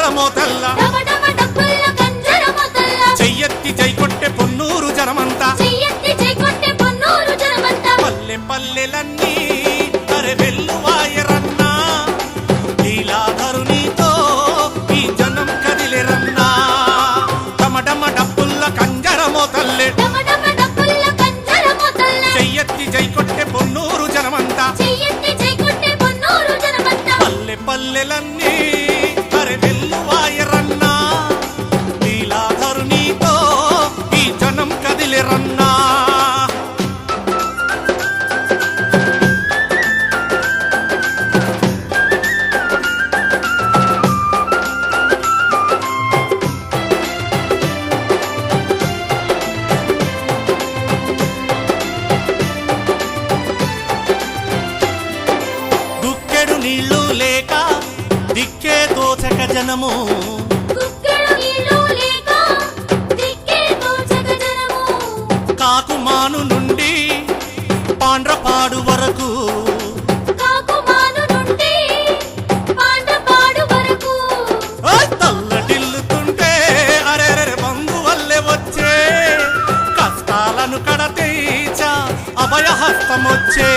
కంజరమోతల్ల చెయ్యెత్తి జై కొట్టె పొన్నూరు జనమంతా పల్లె పల్లెలన్నీ అరే వెల్లువాయరన్నా లీలాధరునితో ఈ జనం కదిలెరన్నా డమడమ డప్పుల్ల కంజరమోతల్లే చెయ్యెత్తి జై కొట్టె పొన్నూరు జనమంతా పల్లె పల్లెలన్నీ అరే వెల్లువాయరన్నా లీలాధరునితో ఈ జనం కదిలెరన్నా నీళ్లు లేక దిక్కే తోచక జనము కాకుమాను నుండి పాండ్రపాడు వరకు తల్లడిల్లుతుంటే అరెరె బంధువల్లే వచ్చే కష్టాలను కడతీచా అభయహస్తమొచ్చే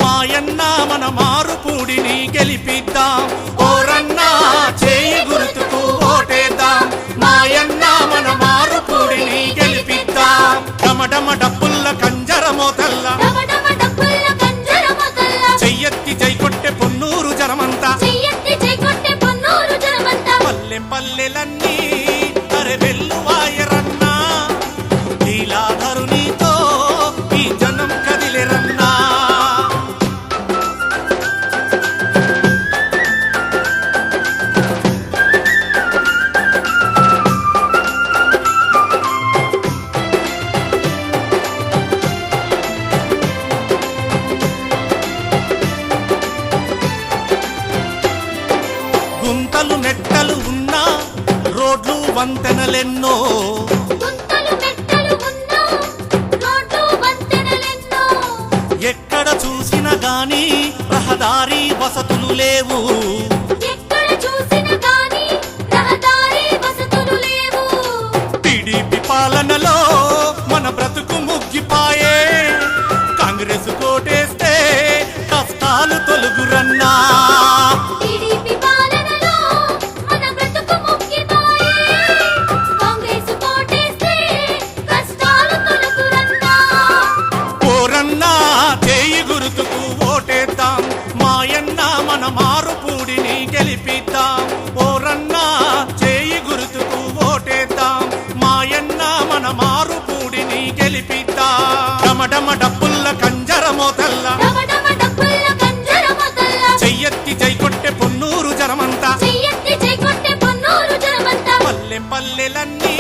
మాయన్నా మన మారుపూడిని గెలిపిద్దాం ఓరన్నా చేయి గుర్తుకు ఓటేద్దాం మాయన్నా మన మారుపూడిని గెలిపిద్దాం డమడమ డప్పుల్ల కంజరమోతల్ల చెయ్యెత్తి జై కొట్టె పొన్నూరు జనమంతా పల్లె పల్లెలన్నీ అరే వెల్లువాయరన్నా లీలాధరునితో ఈ జనం కదిలెరన్నా గుంతలు నెట్టలు ఉన్నా రోడ్లు వంతెనలెన్నో ఎక్కడ చూసినా గాని రహదారి వసతులు లేవు టీడీపీ పాలనలో మన బ్రతుకు ముగ్గిపాయే కాంగ్రెస్ కోటేస్తే కష్టాలు తొలుగురన్నా చేయి గుర్తుకు ఓటేద్దాం మాయన్నా మన మారుపూడిని గెలిపిద్దాం ఓరన్నా చేయి గుర్తుకు ఓటేద్దాం మాయన్నా మన మారుపూడిని గెలిపిద్దాం డమడమ డప్పుల్ల కంజరమోతల్ల చెయ్యెత్తి జై కొట్టె పొన్నూరు జనమంతా పల్లె పల్లెలన్నీ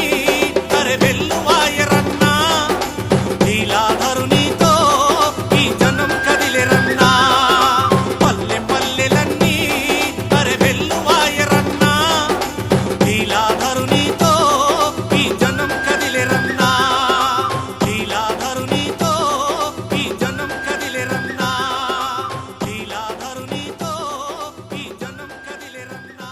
అరే వెల్లువాయరన్నా లీలాధరునితో ఈ జనం కదిలెరన్నా పల్లె పల్లెలన్నీ అరే వెల్లువాయరన్నా లీలాధరునితో ఈ జనం కదిలెరన్నా లీలాధరునితో ఈ జనం కదిలెరన్నా లీలాధరునితో ఈ జనం కదిలెరన్నా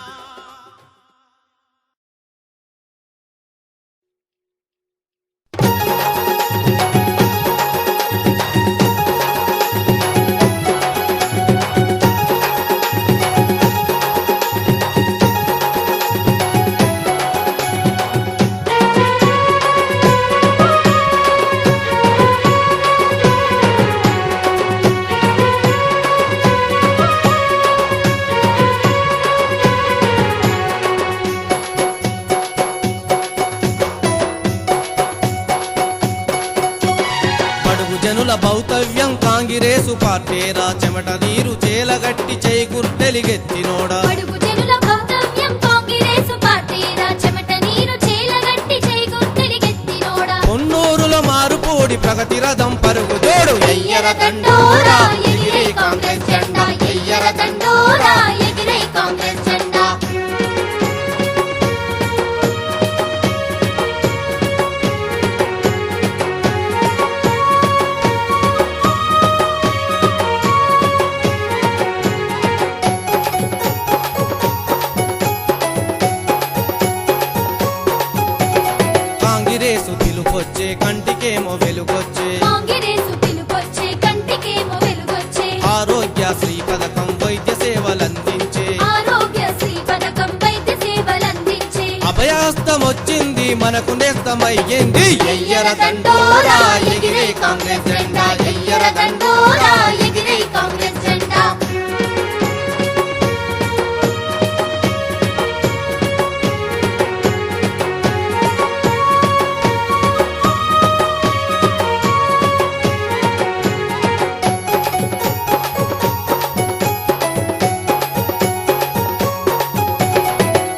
జనుల భౌతవ్యం కాంగ్రెసు పార్టీరా చెమట నీరు చేలగట్టి చేయి గుర్తెలిగెత్తినోడా పొన్నూరులో మారుపూడి ప్రగతి రథం పరుగు జోడు ఎయ్యర దండోరా ఎగిరే కాంగ్రెస్ జెండా ఎయ్యర దండోరా ఎగిరే కాంగ్రెస్ జెండా పిలుపొచ్చే కంటికేమో వెలుగొచ్చే కాంగ్రెసు పిలుపొచ్చే కంటికేమో వెలుగొచ్చే ఆరోగ్యశ్రీ పథకం వైద్య సేవలందించే ఆరోగ్యశ్రీ పథకం వైద్య సేవలందించే అభయాస్తం వచ్చింది మనకు నేస్తమయ్యింది ఎయ్యర దండోరా ఎగిరే కాంగ్రెస్ జెండా ఎయ్యర దండోరా ఎగిరే కాంగ్రెస్ జెండా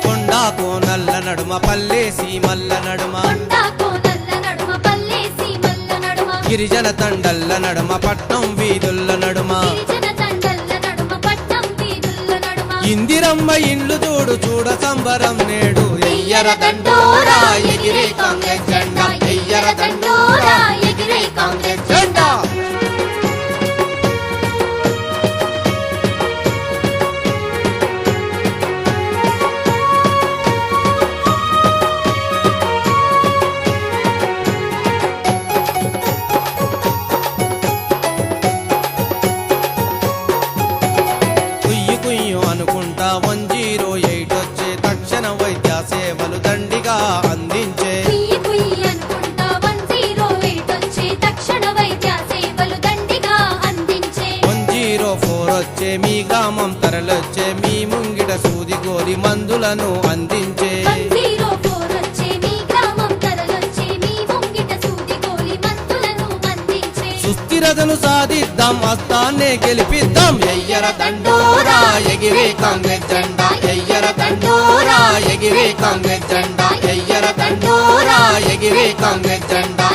కొండా కోనల్ల నడుమ పల్లె సీమల్ల నడుమ కొండా కోనల్ల నడుమ పల్లేసి మల్ల నడుమ గిరిజన తండల్ల నడుమ పట్నం వీధుల్ల నడుమ గిరిజన తండల్ల నడుమ పట్నం వీధుల్ల నడుమ ఇందిరమ్మ ఇండ్లు చూడు చూడ సంబరం నేడు ఎయ్యర దండోరా ఎగిరే కాంగ్రెస్ జెండా ఎయ్యర దండోరా ఎగిరే కాంగ్రెస్ జెండా కుయ్యి కుయ్యి అనుకుంటా 108 వచ్చే తక్షణ వైద్య సేవలు దండిగా అందించే కుయ్యి కుయ్యి అనుకుంటా 108 వచ్చే తక్షణ వైద్య సేవలు దండిగా అందించే 104 వచ్చే మీ గ్రామం తరలొచ్చే మీ ముంగిట సూది గోరి మందులను అందించే 104 వచ్చే మీ గ్రామం తరలొచ్చే మీ ముంగిట సూది గోలి మందులను అందించే సుస్థిరతను సాధిద్దాం హస్తాన్నే గెలిపిద్దాం ఎయ్యర దండోరా ఎగిరే కాంగ్రెస్ జెండా ఎయ్యర దండోరా ఎగిరే కాంగ్రెస్ జెండా ఎయ్యర దండోరా ఎగిరే కాంగ్రెస్ జెండా